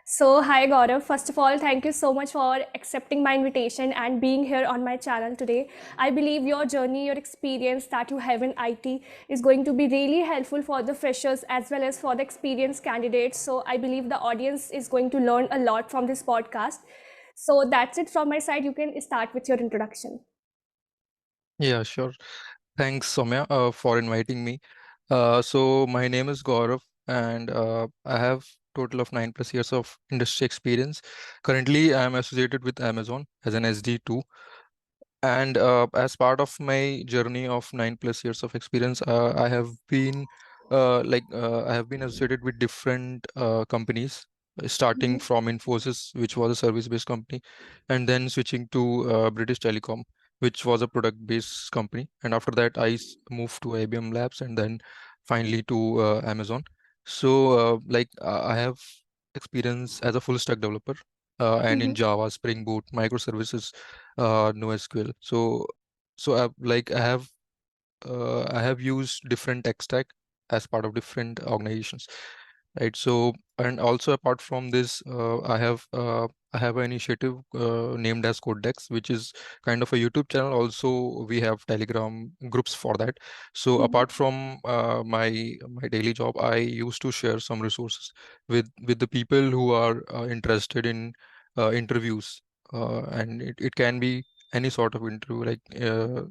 So, hi Gaurav. First of all, thank you so much for accepting my invitation and being here on my channel today. I believe your journey, your experience that you have in IT is going to be really helpful for the freshers as well as for the experienced candidates. So, I believe the audience is going to learn a lot from this podcast. So, that's it from my side. You can start with your introduction. Yeah, sure. Thanks, Soumya, for inviting me. So my name is Gaurav, and I have total of 9+ years of industry experience. Currently, I am associated with Amazon as an SD2, and as part of my journey of 9+ years of experience, I have been associated with different companies, starting Mhm, from Infosys, which was a service-based company, and then switching to British Telecom, which was a product-based company. And after that, moved to IBM Labs, and then finally to Amazon. So, I have experience as a full stack developer, and in mhm, Java, Spring Boot, microservices, NoSQL. So I have used different tech stack as part of different organizations, right? So, and also apart from this, I have an initiative named as Codex, which is kind of a YouTube channel. Also, we have Telegram groups for that. So mhm, apart from my daily job, I used to share some resources with the people who are interested in interviews, and it can be any sort of interview, like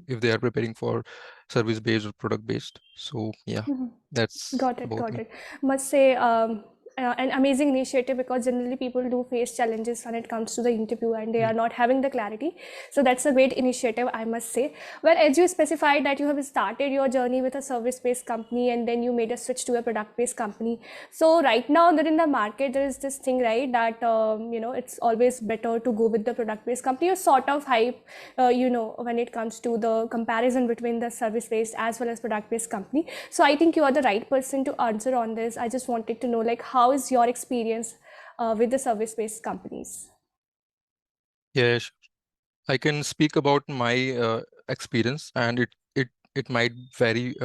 if they are preparing for service based or product based. So yeah, mhm. that's Got it, about got me. it. Must say, an amazing initiative because generally people do face challenges when it comes to the interview and they Mm. are not having the clarity. So that's a great initiative, I must say. Well, as you specified that you have started your journey with a service-based company and then you made a switch to a product-based company. So right now, there in the market, there is this thing, right, that it's always better to go with the product-based company. Or sort of hype, when it comes to the comparison between the service-based as well as product-based company. So I think you are the right person to answer on this. I just wanted to know, like, how is your experience with the service-based companies? Yeah, I can speak about my experience, and it might vary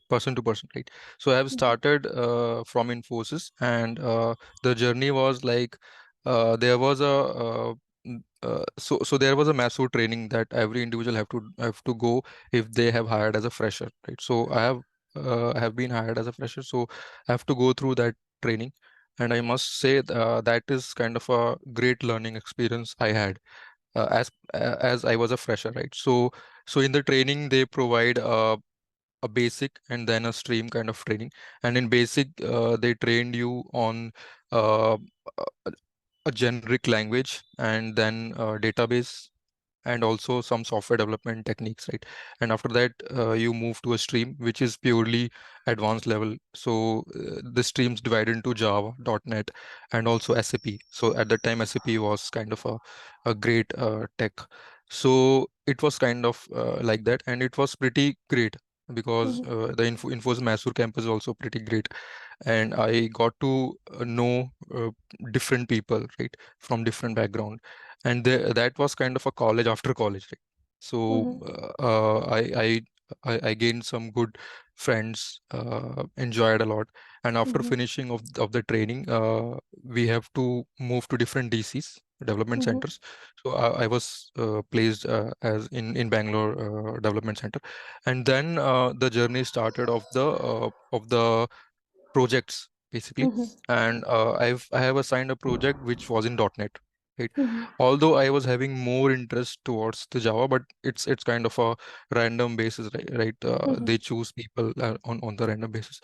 person to person, right? So I have started from Infosys, and the journey was like there was a so there was a massive training that every individual have to go if they have hired as a fresher, right? So I have been hired as a fresher, so I have to go through that training, and I must say that is kind of a great learning experience I had as I was a fresher, right? So in the training they provide a basic and then a stream kind of training. And in basic, they trained you on uh, a a generic language, and then database, and also some software development techniques, right? And after that, you move to a stream which is purely advanced level. So the streams divided into Java, .NET, and also SAP. So at that time, SAP was kind of a great tech. So it was kind of like that, and it was pretty great because Mhm, the Infosys Mysore campus is also pretty great, and I got to know different people, right, from different background, and that was kind of a college after college, right? So mhm, I gained some good friends, enjoyed a lot, and after mhm, finishing of the training, we have to move to different DCs, development mhm, centers. So I was placed as in Bangalore development center, and then the journey started of the projects basically. mhm, And I have assigned a project which was in .NET, right? mhm, Although I was having more interest towards the Java, but it's kind of a random basis, right? mhm. They choose people on the random basis.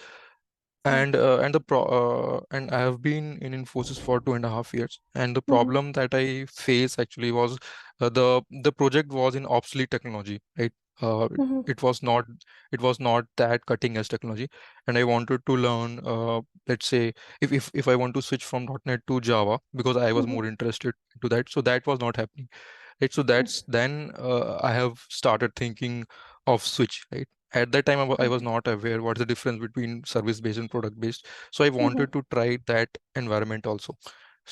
Right. And I have been in Infosys for 2.5 years, and the Mhm, problem that I face actually was the project was in obsolete technology, right? Uh, mhm, it was not it was not that cutting edge technology, and I wanted to learn. Let's say if I want to switch from .NET to Java, because I was mhm, more interested to that, so that was not happening. Right, so mhm. that's then I have started thinking of switch. Right, at that time I Got was it. not aware what's the difference between service based and product based. So I Mhm, wanted to try that environment also.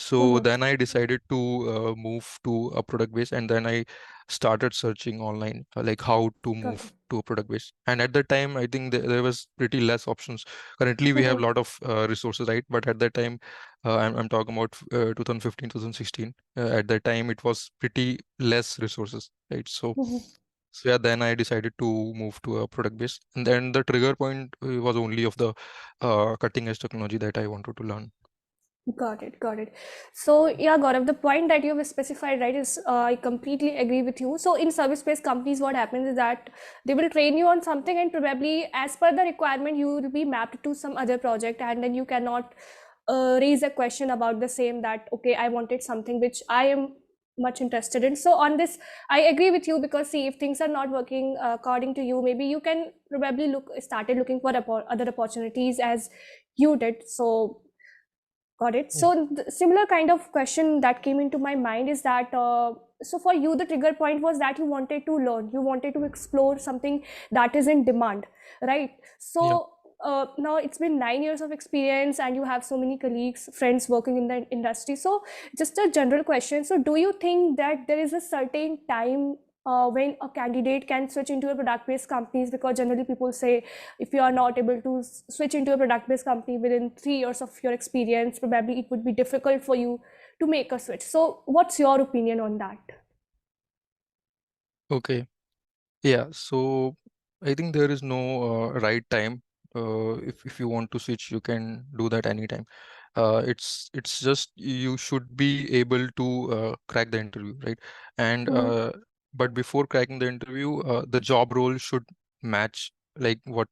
So then I decided to move to a product base, and then I started searching online, like how to Got it. move to a product base. And at that time, I think there was pretty less options. Currently, we have a lot of resources, right? But at that time, I'm talking about 2015, 2016. At that time, it was pretty less resources, right? So yeah, then I decided to move to a product base, and then the trigger point was only of the cutting edge technology that I wanted to learn. Got it, got it. So yeah, Gaurav, the point that you have specified, right, is I completely agree with you. So in service-based companies, what happens is that they will train you on something, and probably as per the requirement, you will be mapped to some other project, and then you cannot raise a question about the same, that okay, I wanted something which I am much interested in. So on this, I agree with you, because see, if things are not working according to you, maybe you can probably started looking for other opportunities as you did. So got it. Yeah. So the similar kind of question that came into my mind is that so for you the trigger point was that you wanted to learn, you wanted to explore something that is in demand, right? Yeah. So now it's been 9 years of experience and you have so many colleagues, friends working in the industry. So just a general question. So do you think that there is a certain time when a candidate can switch into a product-based companies? Because generally people say if you are not able to switch into a product-based company within 3 years of your experience, probably it would be difficult for you to make a switch. So what's your opinion on that? Okay. Yeah, so I think there is no right time. If you want to switch, you can do that anytime. It's just you should be able to crack the interview, right? And Mhm, but before cracking the interview, the job role should match like what,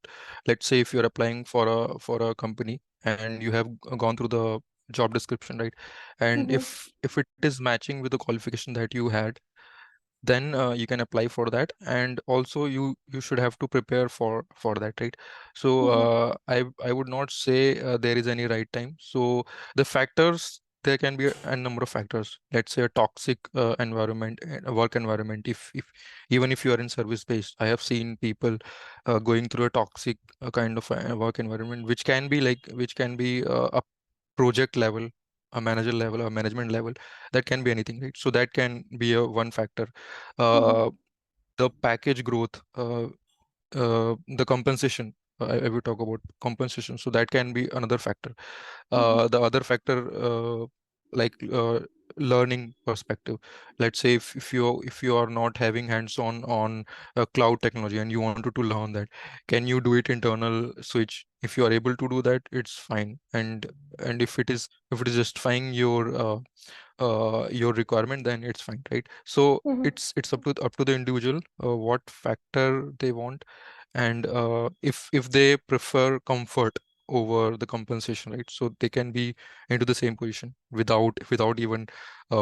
let's say if you're applying for a company and you have gone through the job description, right? And mhm, if it is matching with the qualification that you had, then you can apply for that. And also you should have to prepare for that, right? So mhm, I would not say there is any right time. So the factors, there can be a number of factors. Let's say a toxic environment, a work environment. If even if you are in service based, I have seen people going through a toxic kind of work environment, which can be a project level, a manager level, a management level. That can be anything, right? So that can be a one factor. mhm, uh, the package growth, the compensation. I will talk about compensation. So that can be another factor. mhm, The other factor, like learning perspective. Let's say if you are not having hands-on on cloud technology and you wanted to learn that, can you do it internal switch? If you are able to do that, it's fine. And if it is justifying your requirement, then it's fine, right? So mhm, it's up to the individual what factor they want. And if they prefer comfort over the compensation, right? So they can be into the same position without even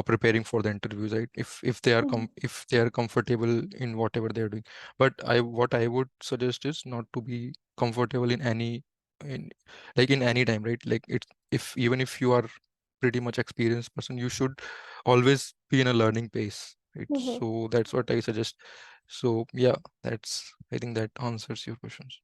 preparing for the interviews, right? If they are mhm, if they are comfortable in whatever they're doing. But what I would suggest is not to be comfortable in in any time, right? Like it's, if even if you are pretty much experienced person, you should always be in a learning pace, right? mhm. So that's what I suggest. So yeah, I think that answers your questions.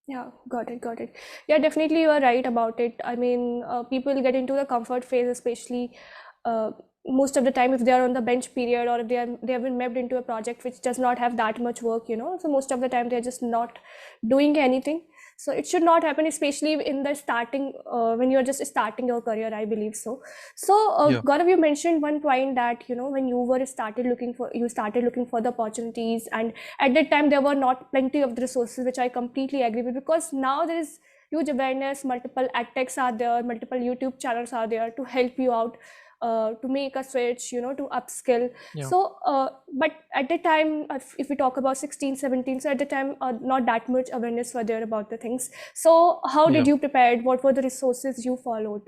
Yeah, got it, got it. Yeah, definitely you are right about it. I mean, people get into the comfort phase, especially uh, most of the time if they are on the bench period, or if they have been mapped into a project which does not have that much work, you know. So most of the time they're just not doing anything. So it should not happen, especially in the starting when you're just starting your career, I believe so. So Yeah. Gaurav, you mentioned one point that when you started looking for the opportunities, and at that time there were not plenty of the resources, which I completely agree with, because now there is huge awareness, multiple edtechs are there, multiple YouTube channels are there to help you out to make a switch, to upskill. Yeah. So but at the time, if we talk about 16, 17, so at the time not that much awareness were there about the things. So how did Yeah. you prepare? What were the resources you followed?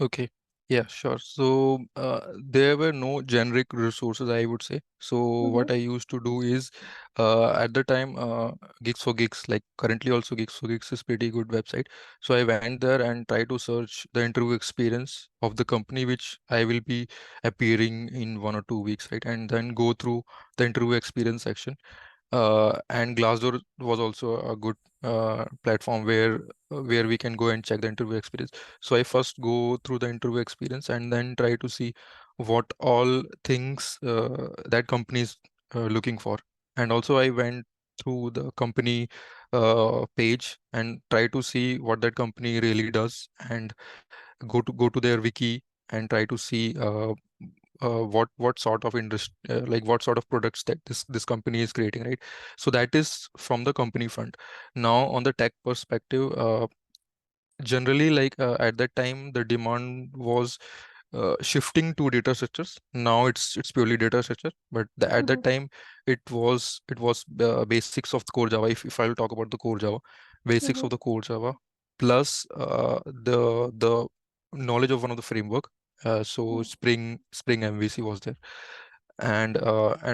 Okay. Yeah, sure. So there were no generic resources, I would say. So Mm-hmm, what I used to do is, at the time, Gigs for Gigs, like currently also Gigs for Gigs is pretty good website. So I went there and tried to search the interview experience of the company which I will be appearing in 1 or 2 weeks, right? And then go through the interview experience section. And Glassdoor was also a good platform where we can go and check the interview experience. So I first go through the interview experience and then try to see what all things that company is looking for. And also I went through the company page and try to see what that company really does, and go to their wiki and try to see what sort of industry, like what sort of products that this company is creating, right? So that is from the company front. Now on the tech perspective, generally, like at that time the demand was shifting to data structures. Now it's purely data structure, but at that Mm-hmm. time it was basics of the core Java. If I'll talk about the core Java, basics Mm-hmm. of the core Java plus the knowledge of one of the framework. So Spring MVC was there, and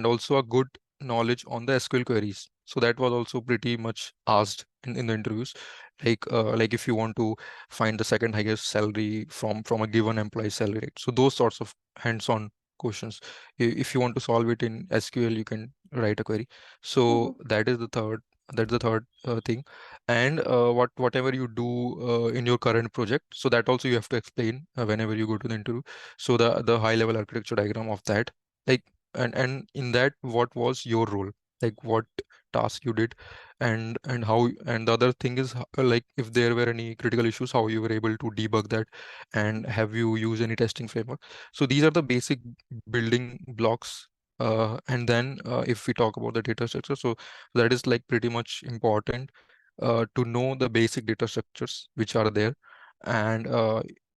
also a good knowledge on the SQL queries. So that was also pretty much asked in the interviews. Like if you want to find the second highest salary from a given employee salary rate. So those sorts of hands-on questions. If you want to solve it in SQL, you can write a query. So Mm-hmm. that's the third thing. And whatever you do in your current project, so that also you have to explain whenever you go to the interview. So the high level architecture diagram of that, like, and in that, what was your role, like what task you did, and how, and the other thing is like if there were any critical issues, how you were able to debug that, and have you used any testing framework. So these are the basic building blocks. And then if we talk about the data structure, so that is like pretty much important to know the basic data structures which are there. And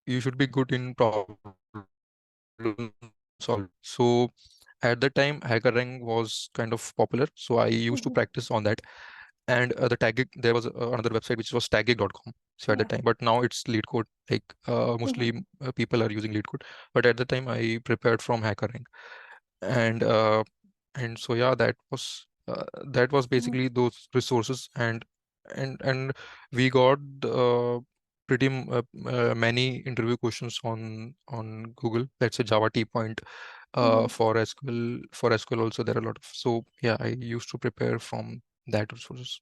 you should be good in problem solving. So at that time, HackerRank was kind of popular, so I used to Mm-hmm. practice on that. And the tagging, there was another website which was tagging.com. So at the Yeah. time, but now it's LeetCode. Like Mm-hmm. mostly people are using LeetCode, but at the time I prepared from HackerRank. And so yeah, that was Mm-hmm. basically those resources. And we got many interview questions on Google. Let's say Java T point. Mm-hmm. For SQL also there are a lot of. So yeah, I used to prepare from that resources.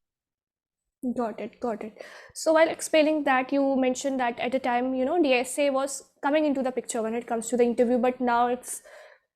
Got it, got it. So while explaining that, you mentioned that at the time, DSA was coming into the picture when it comes to the interview, but now it's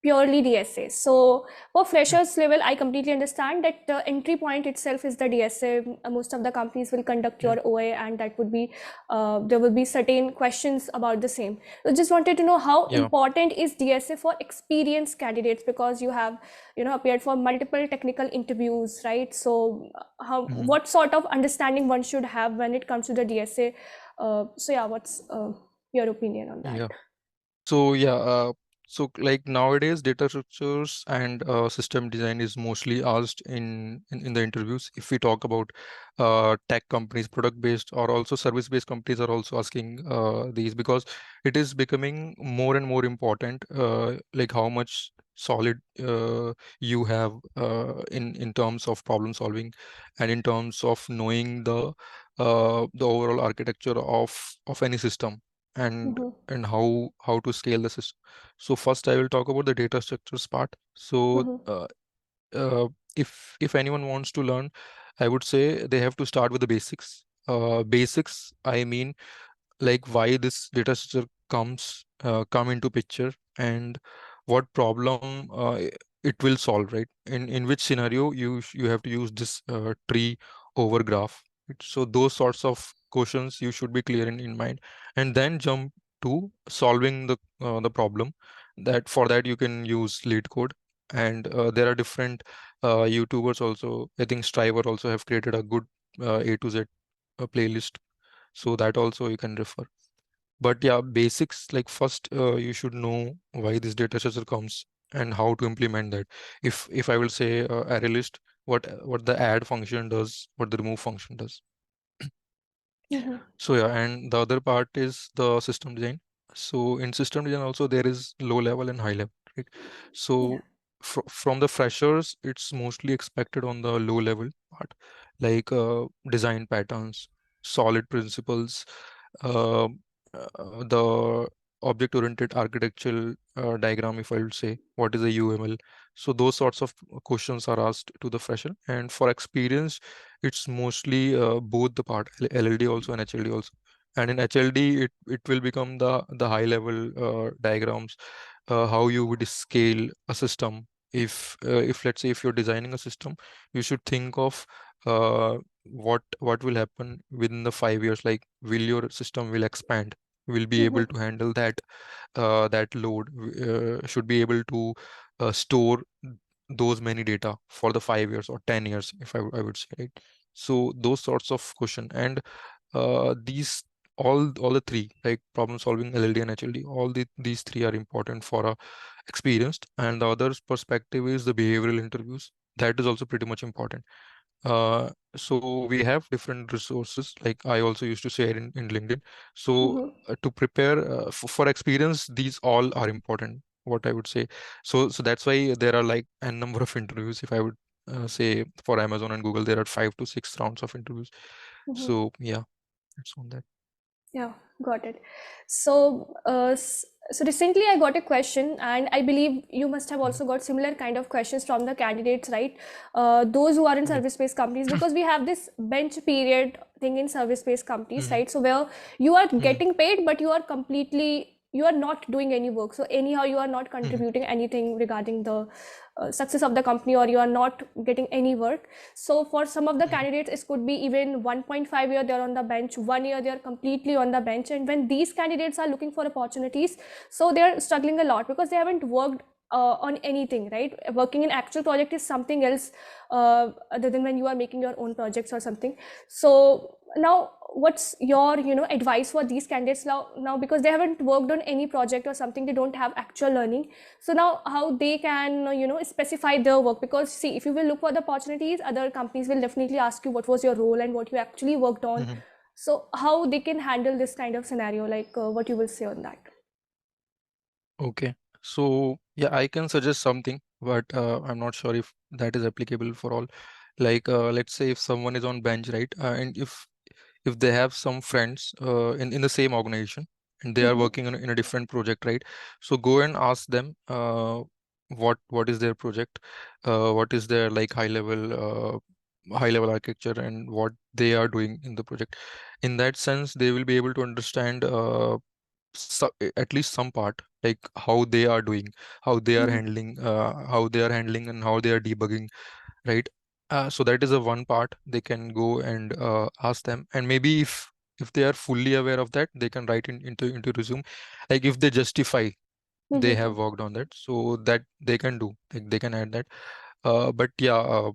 purely DSA. So for Yeah. freshers level, I completely understand that the entry point itself is the DSA. Most of the companies will conduct Yeah. your OA, and that would be there will be certain questions about the same. So just wanted to know how Yeah. important is DSA for experienced candidates, because you have appeared for multiple technical interviews, right? So how Mhm. what sort of understanding one should have when it comes to the DSA? So yeah, what's your opinion on that? Yeah. So yeah, like nowadays, data structures and system design is mostly asked in the interviews. If we talk about tech companies, product-based or also service-based companies are also asking these, because it is becoming more and more important. Like how much solid you have in terms of problem solving, and in terms of knowing the overall architecture of any system, and Mm-hmm. how to scale the system. So first I will talk about the data structures part. So Mm-hmm. uh, if anyone wants to learn, I would say they have to start with the basics. Basics, I mean, like why this data structure come into picture, and what problem it will solve, right? In which scenario you have to use this tree over graph. So those sorts of questions you should be clear in mind, and then jump to solving the problem. That for that you can use lead code. And there are different YouTubers also. I think Striver also have created a good A to Z playlist, so that also you can refer. But yeah, basics, like first you should know why this data structure comes and how to implement that. If I will say array list, what the add function does, what the remove function does. Mm-hmm. So yeah, and the other part is the system design. So in system design also there is low level and high level, right? Yeah. So from the freshers, it's mostly expected on the low level part, like design patterns, solid principles, uh, the object-oriented architectural diagram, if I would say, what is a UML. So those sorts of questions are asked to the fresher. And for experience, it's mostly both the part, LLD also and HLD also. And in HLD, it will become the high level diagrams, how you would scale a system. If let's say if you're designing a system, you should think of what will happen within the 5 years. Like, will your system will expand, will be able Mm-hmm. to handle that load, should be able to store those many data for the 5 years or 10 years, if I would say, right? So those sorts of question. And these all the three, like problem solving, LLD and HLD, these three are important for a experienced. And the other perspective is the behavioral interviews. That is also pretty much important. So we have different resources, like I also used to share in LinkedIn. So Mm-hmm. to prepare for experience, these all are important, what I would say. So that's why there are like a number of interviews. If I would say for Amazon and Google, there are 5 to 6 rounds of interviews. Mm-hmm. So yeah, that's on that. Yeah, got it. So, so recently I got a question, and I believe you must have Mhm. also got similar kind of questions from the candidates, right? Those who are in Yeah. service-based companies, because we have this bench period thing in service-based companies, Mhm. right? So where you are Mhm. getting paid, but you are not doing any work. So anyhow, you are not Mhm. contributing anything regarding the success of the company, or you are not getting any work. So for some of the Mhm. candidates, it could be even 1.5 year they're on the bench, 1 year they're completely on the bench. And when these candidates are looking for opportunities, so they're struggling a lot because they haven't worked on anything, right? Working in actual project is something else, other than when you are making your own projects or something. So now what's your advice for these candidates now, because they haven't worked on any project or something, they don't have actual learning. So now how they can specify their work? Because see, if you will look for the opportunities, other companies will definitely ask you what was your role and what you actually worked on. Mhm. So how they can handle this kind of scenario, like what you will say on that? Okay. So yeah, I can suggest something, but I'm not sure if that is applicable for all. Like, let's say if someone is on bench, right? And if they have some friends in the same organization, and they are Mm-hmm. working in a different project, right? So go and ask them what is their project, what is their like high level architecture, and what they are doing in the project. In that sense, they will be able to understand at least some part, like how they are doing, how they are handling and how they are debugging, right? So that is a one part they can go and ask them. And maybe if they are fully aware of that, they can write into resume, like if they justify they Mm-hmm. have worked on that, so that they can do, like they can add that. But yeah,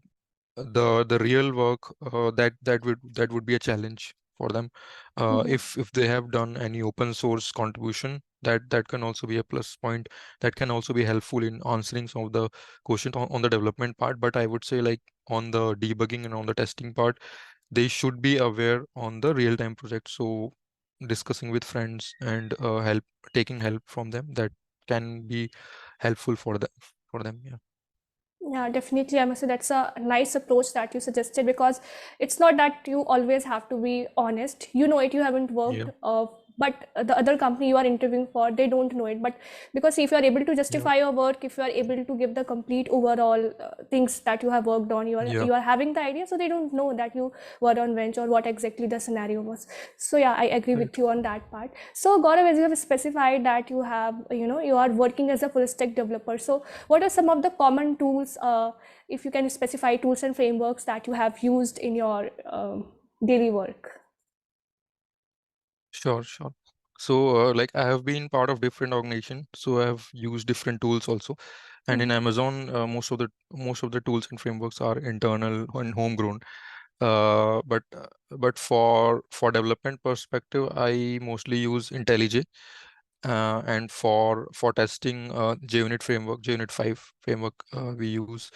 the real work, that would be a challenge for them. Mm-hmm. If they have done any open source contribution, that can also be a plus point, that can also be helpful in answering some of the questions on the development part. But I would say, like, on the debugging and on the testing part, they should be aware on the real time project. So discussing with friends and taking help from them, that can be helpful for them. Yeah. Yeah, definitely. I must say that's a nice approach that you suggested, because it's not that you always have to be honest. You know it, you haven't Yeah. worked, but the other company you are interviewing for, they don't know it. But because if you are able to Yeah. justify your work, if you are able to give the complete overall things that you have worked on, Yeah. you are having the idea, so they don't know that you were on bench or what exactly the scenario was. So yeah, I agree Right. with you on that part. So Gaurav, as you have specified that you have, you are working as a full stack developer. So what are some of the common tools, if you can specify tools and frameworks that you have used in your daily work? Sure, sure. So, like, I have been part of different organization, so I have used different tools also. And in Mhm. Amazon, most of the tools and frameworks are internal and homegrown. But for development perspective, I mostly use IntelliJ, and for testing, JUnit framework, JUnit 5 framework, we use.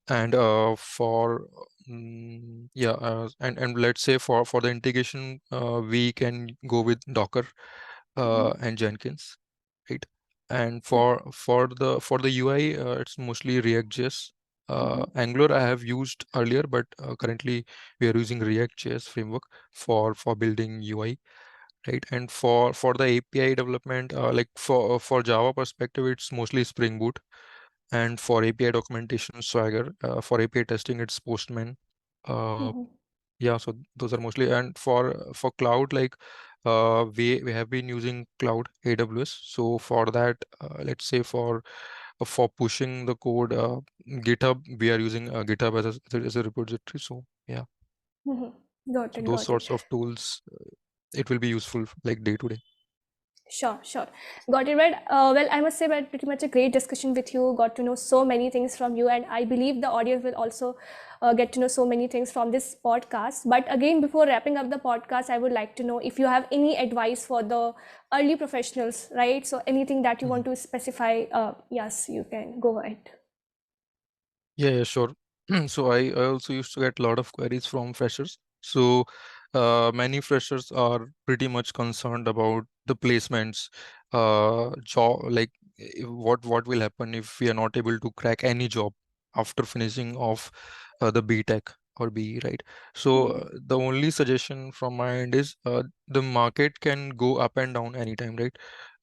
And and let's say for the integration, we can go with Docker Mhm. and Jenkins, right? And Yeah. for the UI, it's mostly React.js. Mhm. Angular I have used earlier, but currently we are using React.js framework for building UI. right? And for the API development, like for Java perspective, it's mostly Spring Boot, and for API documentation, Swagger. For API testing, it's Postman. Uh, Mhm. yeah, so those are mostly. And for cloud, like we have been using cloud AWS. So for that, let's say for pushing the code, GitHub, we are using GitHub as a repository. So yeah, Mhm. Got so it, those got it. sorts of tools, it will be useful like day to day. Sure, sure. Got it right. Well, I must say that pretty much a great discussion with you. Got to know so many things from you, and I believe the audience will also get to know so many things from this podcast. But again, before wrapping up the podcast, I would like to know if you have any advice for the early professionals, right? So anything that you want to specify, yes, you can go ahead. Yeah, yeah, sure. So I also used to get a lot of queries from freshers. So many freshers are pretty much concerned about the placements, job, like what will happen if we are not able to crack any job after finishing off the B Tech or BE, right? So Mhm. the only suggestion from my end is the market can go up and down anytime, right?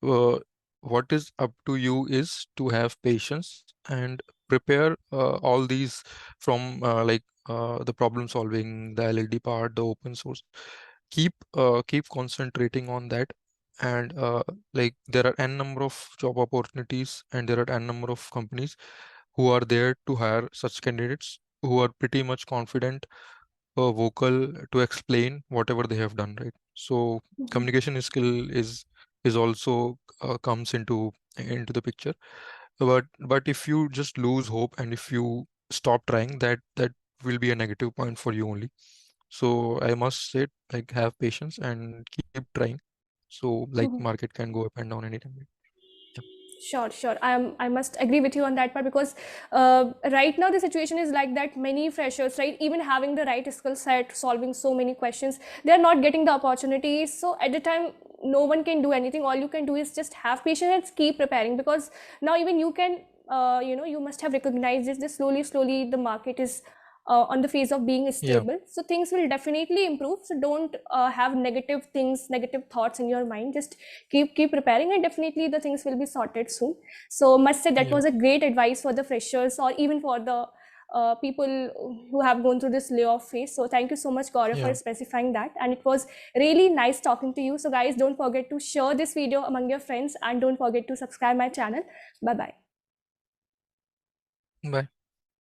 Uh, what is up to you is to have patience and prepare all these from the problem solving, the LED part, the open source. Keep concentrating on that, and like there are n number of job opportunities, and there are n number of companies who are there to hire such candidates who are pretty much confident, vocal to explain whatever they have done, right? So Mhm. communication skill is also comes into the picture. But if you just lose hope and if you stop trying, that will be a negative point for you only. So I must say, like, have patience and keep trying. So like Mhm. market can go up and down anytime. Yeah. Sure, sure. I must agree with you on that part because right now the situation is like that. Many freshers, right, even having the right skill set, solving so many questions, they are not getting the opportunities. So at the time, no one can do anything. All you can do is just have patience and keep preparing because now even you can, you must have recognized this. This slowly, slowly, the market is on the phase of being Yeah. stable, so things will definitely improve. So don't have negative things, negative thoughts in your mind. Just keep preparing, and definitely the things will be sorted soon. So must say that Yeah. was a great advice for the freshers or even for the people who have gone through this layoff phase. So thank you so much, Gaurav, for Yeah. specifying that, and it was really nice talking to you. So guys, don't forget to share this video among your friends, and don't forget to subscribe my channel. Bye bye. Bye.